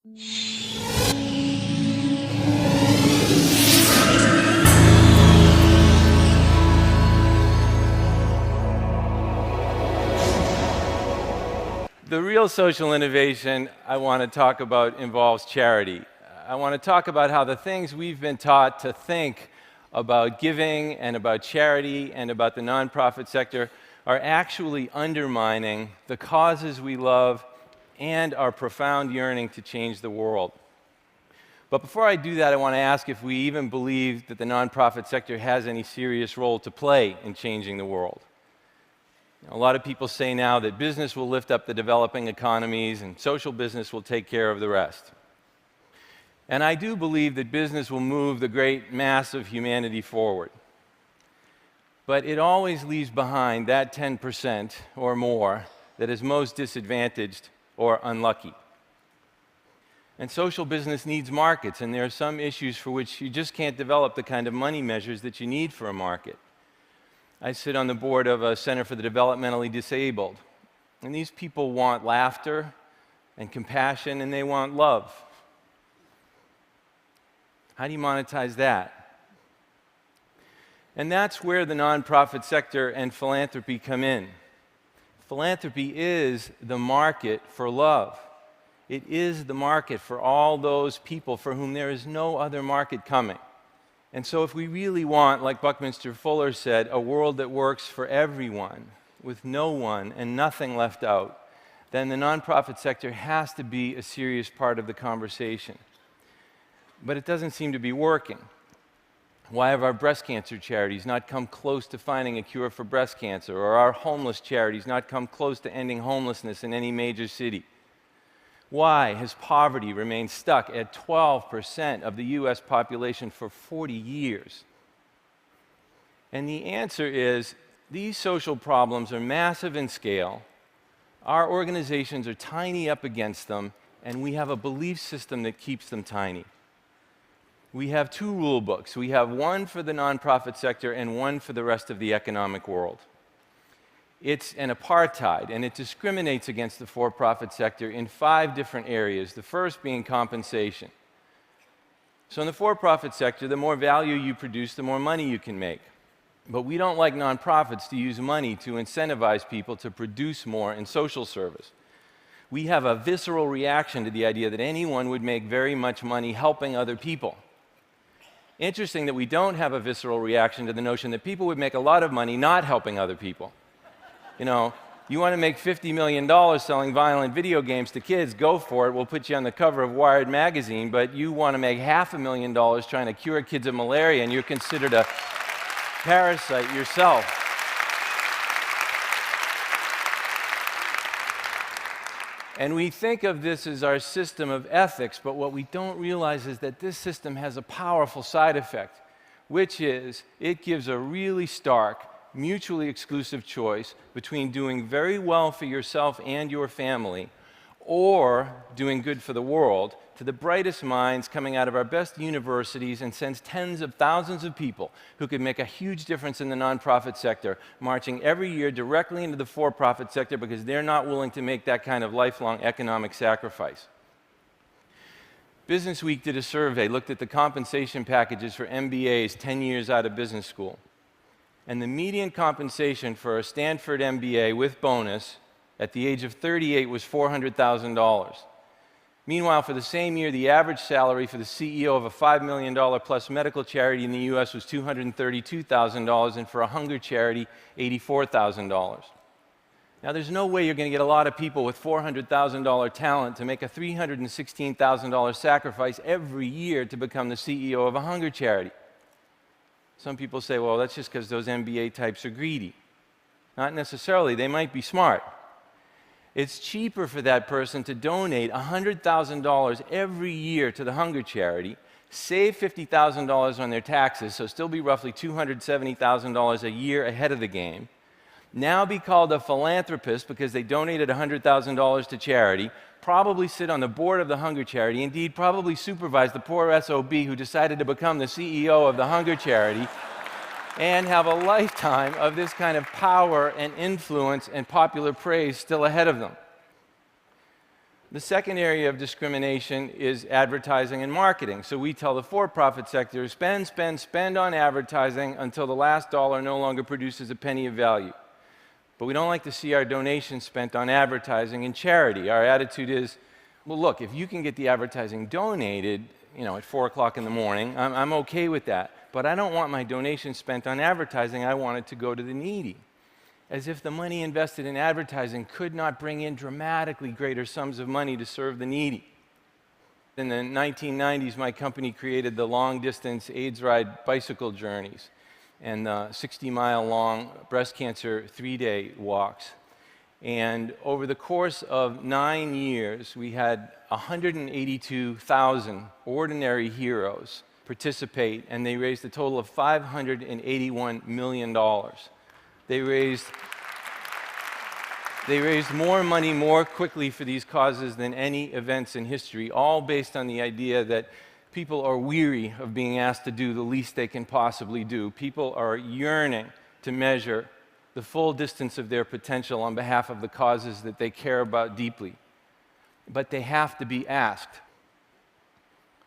The real social innovation I want to talk about involves charity. I want to talk about how the things we've been taught to think about giving and about charity and about the nonprofit sector are actually undermining the causes we love and our profound yearning to change the world. But before I do that, I want to ask if we even believe that the nonprofit sector has any serious role to play in changing the world. A lot of people say now that business will lift up the developing economies and social business will take care of the rest. And I do believe that business will move the great mass of humanity forward. But it always leaves behind that 10% or more that is most disadvantaged or unlucky. And social business needs markets, and there are some issues for which you just can't develop the kind of money measures that you need for a market. I sit on the board of a Center for the Developmentally Disabled, and these people want laughter and compassion, and they want love. How do you monetize that? And that's where the nonprofit sector and philanthropy come in. Philanthropy is the market for love. It is the market for all those people for whom there is no other market coming. And so if we really want, like Buckminster Fuller said, a world that works for everyone, with no one and nothing left out, then the nonprofit sector has to be a serious part of the conversation. But it doesn't seem to be working. Why have our breast cancer charities not come close to finding a cure for breast cancer, or our homeless charities not come close to ending homelessness in any major city? Why has poverty remained stuck at 12% of the US population for 40 years? And the answer is, these social problems are massive in scale, our organizations are tiny up against them, and we have a belief system that keeps them tiny. We have two rule books. We have one for the nonprofit sector and one for the rest of the economic world. It's an apartheid, and it discriminates against the for-profit sector in 5 different areas, the first being compensation. So in the for-profit sector, the more value you produce, the more money you can make. But we don't like nonprofits to use money to incentivize people to produce more in social service. We have a visceral reaction to the idea that anyone would make very much money helping other people. Interesting that we don't have a visceral reaction to the notion that people would make a lot of money not helping other people. You know, you want to make $50 million selling violent video games to kids, go for it. We'll put you on the cover of Wired magazine, but you want to make $500,000 trying to cure kids of malaria, and you're considered a parasite yourself. And we think of this as our system of ethics, but what we don't realize is that this system has a powerful side effect, which is it gives a really stark, mutually exclusive choice between doing very well for yourself and your family or doing good for the world to the brightest minds coming out of our best universities, and sends tens of thousands of people who could make a huge difference in the nonprofit sector marching every year directly into the for-profit sector because they're not willing to make that kind of lifelong economic sacrifice. Business Week did a survey, looked at the compensation packages for MBAs 10 years out of business school. And the median compensation for a Stanford MBA with bonus at the age of 38 was $400,000. Meanwhile, for the same year, the average salary for the CEO of a $5 million plus medical charity in the US was $232,000, and for a hunger charity, $84,000. Now, there's no way you're going to get a lot of people with $400,000 talent to make a $316,000 sacrifice every year to become the CEO of a hunger charity. Some people say, well, that's just because those MBA types are greedy. Not necessarily. They might be smart. It's cheaper for that person to donate $100,000 every year to the hunger charity, save $50,000 on their taxes, so still be roughly $270,000 a year ahead of the game, now be called a philanthropist because they donated $100,000 to charity, probably sit on the board of the hunger charity, indeed probably supervise the poor SOB who decided to become the CEO of the hunger charity, and have a lifetime of this kind of power and influence and popular praise still ahead of them. The second area of discrimination is advertising and marketing. So we tell the for-profit sector, spend, spend, spend on advertising until the last dollar no longer produces a penny of value. But we don't like to see our donations spent on advertising and charity. Our attitude is, well, look, if you can get the advertising donated, at 4 o'clock in the morning, I'm okay with that. But I don't want my donation spent on advertising. I want it to go to the needy. As if the money invested in advertising could not bring in dramatically greater sums of money to serve the needy. In the 1990s, my company created the long-distance AIDS ride bicycle journeys and 60-mile-long breast cancer 3-day walks. And over the course of 9 years, we had 182,000 ordinary heroes participate, and they raised a total of $581 million. They raised more money more quickly for these causes than any events in history, all based on the idea that people are weary of being asked to do the least they can possibly do. People are yearning to measure the full distance of their potential on behalf of the causes that they care about deeply. But they have to be asked.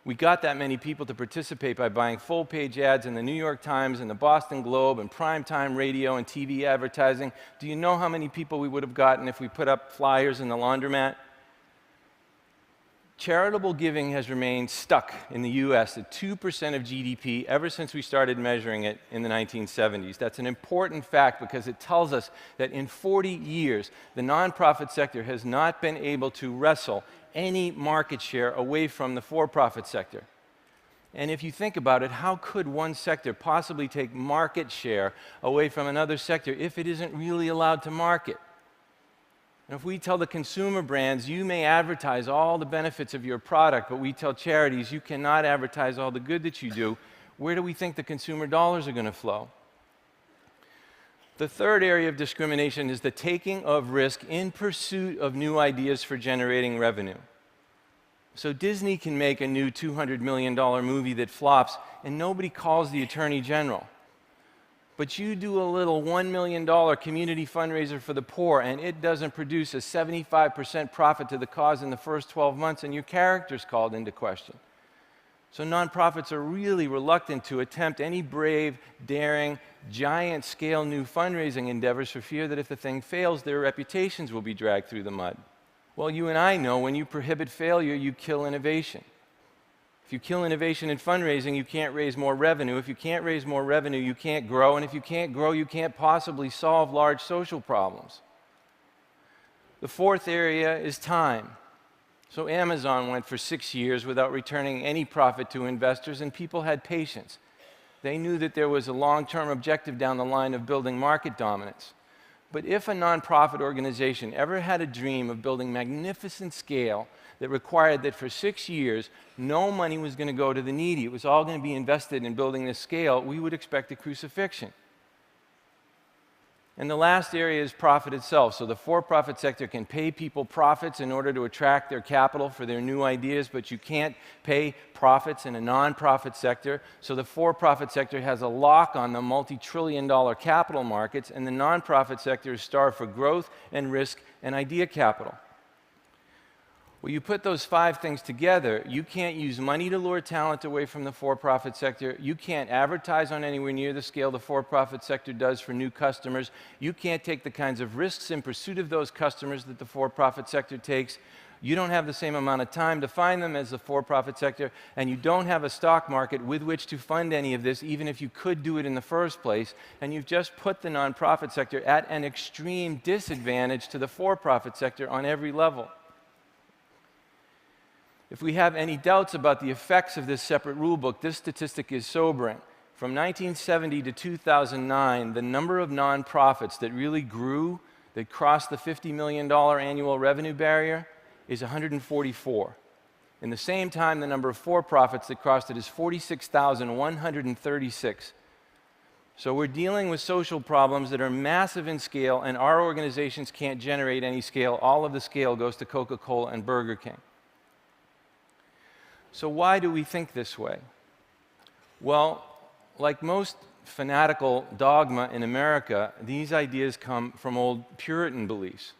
We got that many people to participate by buying full-page ads in the New York Times and the Boston Globe and primetime radio and TV advertising. Do you know how many people we would have gotten if we put up flyers in the laundromat? Charitable giving has remained stuck in the US at 2% of GDP ever since we started measuring it in the 1970s. That's an important fact because it tells us that in 40 years, the nonprofit sector has not been able to wrestle any market share away from the for-profit sector. And if you think about it, how could one sector possibly take market share away from another sector if it isn't really allowed to market? And if we tell the consumer brands, you may advertise all the benefits of your product, but we tell charities, you cannot advertise all the good that you do, where do we think the consumer dollars are going to flow? The third area of discrimination is the taking of risk in pursuit of new ideas for generating revenue. So Disney can make a new $200 million movie that flops, and nobody calls the Attorney General. But you do a little $1 million community fundraiser for the poor, and it doesn't produce a 75% profit to the cause in the first 12 months, and your character's called into question. So nonprofits are really reluctant to attempt any brave, daring, giant-scale new fundraising endeavors for fear that if the thing fails, their reputations will be dragged through the mud. Well, you and I know when you prohibit failure, you kill innovation. If you kill innovation in fundraising, you can't raise more revenue. If you can't raise more revenue, you can't grow. And if you can't grow, you can't possibly solve large social problems. The fourth area is time. So Amazon went for 6 years without returning any profit to investors, and people had patience. They knew that there was a long-term objective down the line of building market dominance. But if a nonprofit organization ever had a dream of building magnificent scale that required that for 6 years, no money was going to go to the needy, it was all going to be invested in building this scale, we would expect a crucifixion. And the last area is profit itself. So the for-profit sector can pay people profits in order to attract their capital for their new ideas, but you can't pay profits in a nonprofit sector. So the for-profit sector has a lock on the multi-trillion-dollar capital markets, and the nonprofit sector is starved for growth and risk and idea capital. Well, you put those 5 things together, you can't use money to lure talent away from the for-profit sector, you can't advertise on anywhere near the scale the for-profit sector does for new customers, you can't take the kinds of risks in pursuit of those customers that the for-profit sector takes, you don't have the same amount of time to find them as the for-profit sector, and you don't have a stock market with which to fund any of this, even if you could do it in the first place, and you've just put the nonprofit sector at an extreme disadvantage to the for-profit sector on every level. If we have any doubts about the effects of this separate rulebook, this statistic is sobering. From 1970 to 2009, the number of nonprofits that really grew, that crossed the $50 million annual revenue barrier, is 144. In the same time, the number of for-profits that crossed it is 46,136. So we're dealing with social problems that are massive in scale, and our organizations can't generate any scale. All of the scale goes to Coca-Cola and Burger King. So why do we think this way? Well, like most fanatical dogma in America, these ideas come from old Puritan beliefs.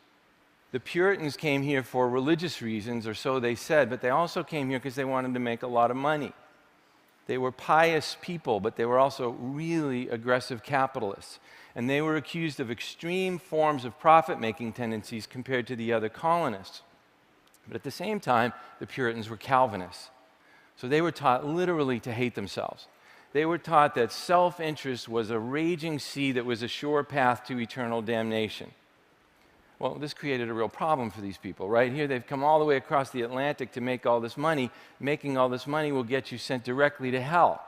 The Puritans came here for religious reasons, or so they said, but they also came here because they wanted to make a lot of money. They were pious people, but they were also really aggressive capitalists. And they were accused of extreme forms of profit-making tendencies compared to the other colonists. But at the same time, the Puritans were Calvinists. So they were taught literally to hate themselves. They were taught that self-interest was a raging sea that was a sure path to eternal damnation. Well, this created a real problem for these people. Right here, they've come all the way across the Atlantic to make all this money. Making all this money will get you sent directly to hell.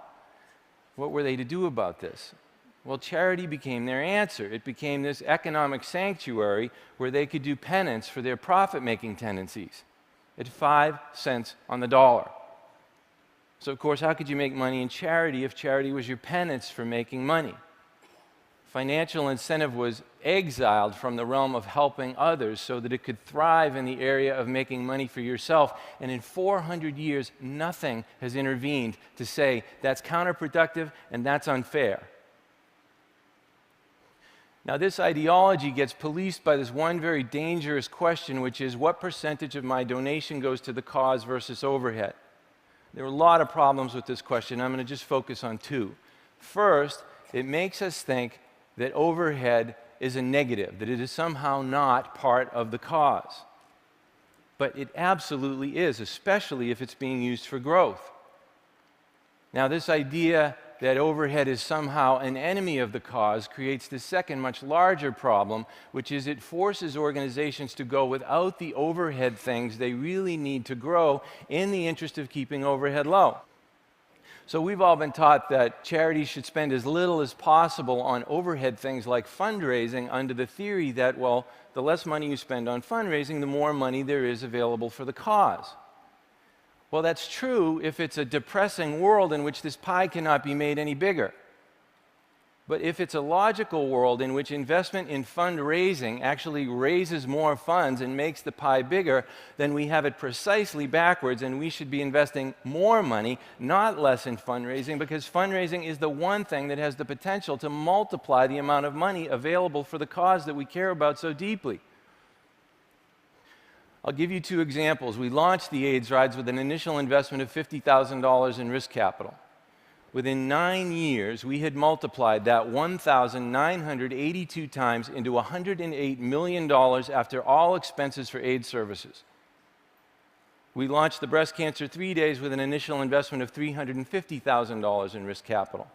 What were they to do about this? Well, charity became their answer. It became this economic sanctuary where they could do penance for their profit-making tendencies at 5 cents on the dollar. So, of course, how could you make money in charity if charity was your penance for making money? Financial incentive was exiled from the realm of helping others so that it could thrive in the area of making money for yourself. And in 400 years, nothing has intervened to say that's counterproductive and that's unfair. Now, this ideology gets policed by this one very dangerous question, which is what percentage of my donation goes to the cause versus overhead? There are a lot of problems with this question. I'm going to just focus on two. First, it makes us think that overhead is a negative, that it is somehow not part of the cause. But it absolutely is, especially if it's being used for growth. Now, this idea that overhead is somehow an enemy of the cause creates the second, much larger problem, which is it forces organizations to go without the overhead things they really need to grow in the interest of keeping overhead low. So we've all been taught that charities should spend as little as possible on overhead things like fundraising under the theory that, well, the less money you spend on fundraising, the more money there is available for the cause. Well, that's true if it's a depressing world in which this pie cannot be made any bigger. But if it's a logical world in which investment in fundraising actually raises more funds and makes the pie bigger, then we have it precisely backwards, and we should be investing more money, not less, in fundraising, because fundraising is the one thing that has the potential to multiply the amount of money available for the cause that we care about so deeply. I'll give you two examples. We launched the AIDS rides with an initial investment of $50,000 in risk capital. Within 9 years, we had multiplied that 1,982 times into $108 million after all expenses for AIDS services. We launched the Breast Cancer 3 Days with an initial investment of $350,000 in risk capital.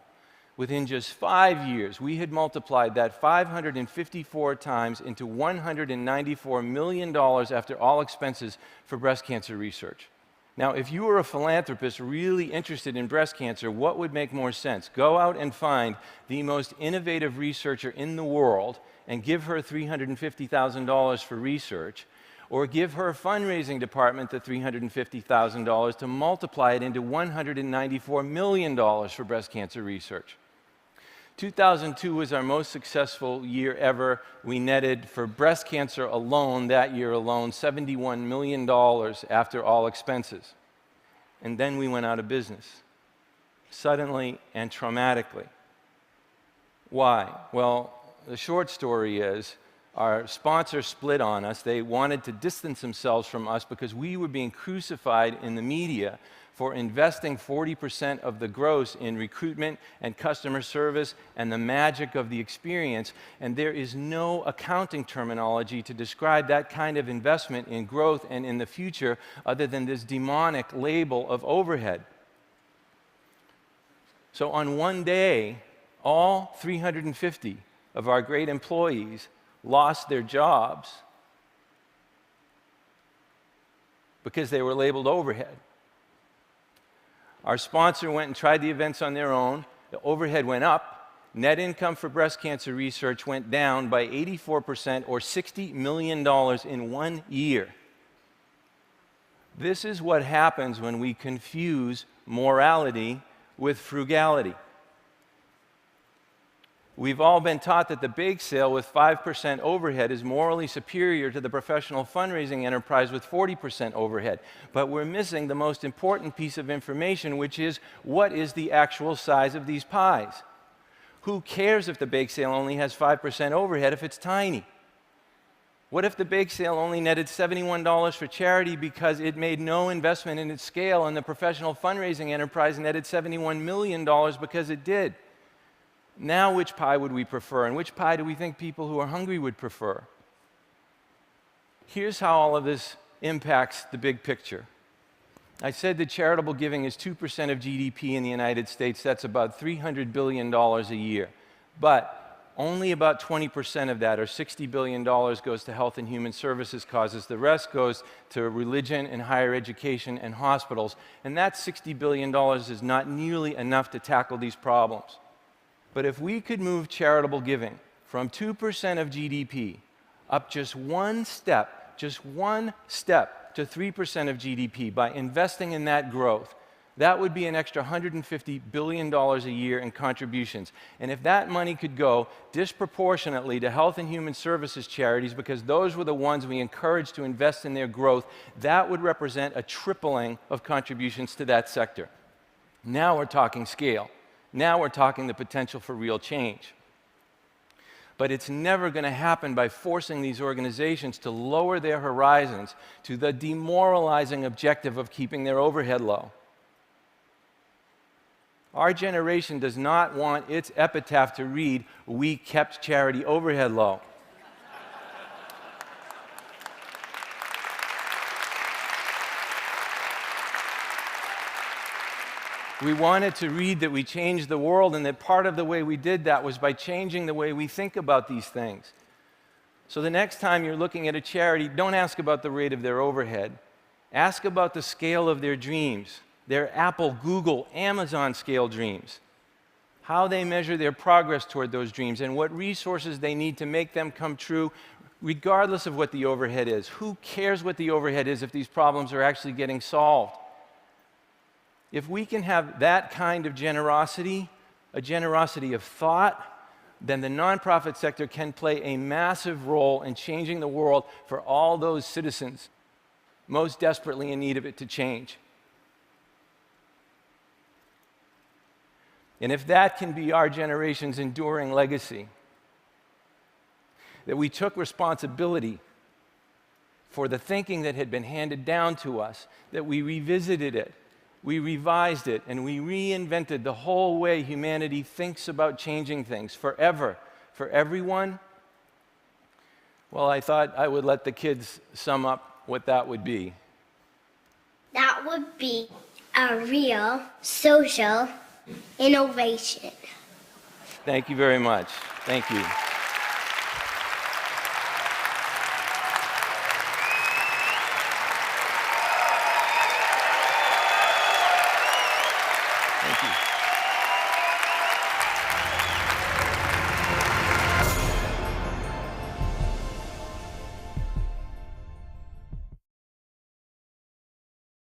Within just 5 years, we had multiplied that 554 times into $194 million after all expenses for breast cancer research. Now, if you were a philanthropist really interested in breast cancer, what would make more sense? Go out and find the most innovative researcher in the world and give her $350,000 for research, or give her fundraising department the $350,000 to multiply it into $194 million for breast cancer research. 2002 was our most successful year ever. We netted for breast cancer alone, that year alone, $71 million after all expenses. And then we went out of business, suddenly and traumatically. Why? Well, the short story is our sponsor split on us. They wanted to distance themselves from us because we were being crucified in the media for investing 40% of the gross in recruitment and customer service and the magic of the experience. And there is no accounting terminology to describe that kind of investment in growth and in the future other than this demonic label of overhead. So on one day, all 350 of our great employees lost their jobs because they were labeled overhead. Our sponsor went and tried the events on their own. The overhead went up. Net income for breast cancer research went down by 84%, or $60 million in 1 year. This is what happens when we confuse morality with frugality. We've all been taught that the bake sale with 5% overhead is morally superior to the professional fundraising enterprise with 40% overhead. But we're missing the most important piece of information, which is what is the actual size of these pies? Who cares if the bake sale only has 5% overhead if it's tiny? What if the bake sale only netted $71 for charity because it made no investment in its scale, and the professional fundraising enterprise netted $71 million because it did? Now which pie would we prefer, and which pie do we think people who are hungry would prefer? Here's how all of this impacts the big picture. I said that charitable giving is 2% of GDP in the United States. That's about $300 billion a year. But only about 20% of that, or $60 billion, goes to health and human services causes. The rest goes to religion and higher education and hospitals. And that $60 billion is not nearly enough to tackle these problems. But if we could move charitable giving from 2% of GDP up just one step to 3% of GDP by investing in that growth, that would be an extra $150 billion a year in contributions. And if that money could go disproportionately to health and human services charities, because those were the ones we encouraged to invest in their growth, that would represent a tripling of contributions to that sector. Now we're talking scale. Now we're talking the potential for real change. But it's never going to happen by forcing these organizations to lower their horizons to the demoralizing objective of keeping their overhead low. Our generation does not want its epitaph to read, "We kept charity overhead low." We wanted to read that we changed the world, and that part of the way we did that was by changing the way we think about these things. So the next time you're looking at a charity, don't ask about the rate of their overhead. Ask about the scale of their dreams, their Apple, Google, Amazon scale dreams, how they measure their progress toward those dreams, and what resources they need to make them come true, regardless of what the overhead is. Who cares what the overhead is if these problems are actually getting solved? If we can have that kind of generosity, a generosity of thought, then the nonprofit sector can play a massive role in changing the world for all those citizens most desperately in need of it to change. And if that can be our generation's enduring legacy, that we took responsibility for the thinking that had been handed down to us, that we revisited it, we revised it, and we reinvented the whole way humanity thinks about changing things forever, for everyone, well, I thought I would let the kids sum up what that would be. That would be a real social innovation. Thank you very much. Thank you. Thank you.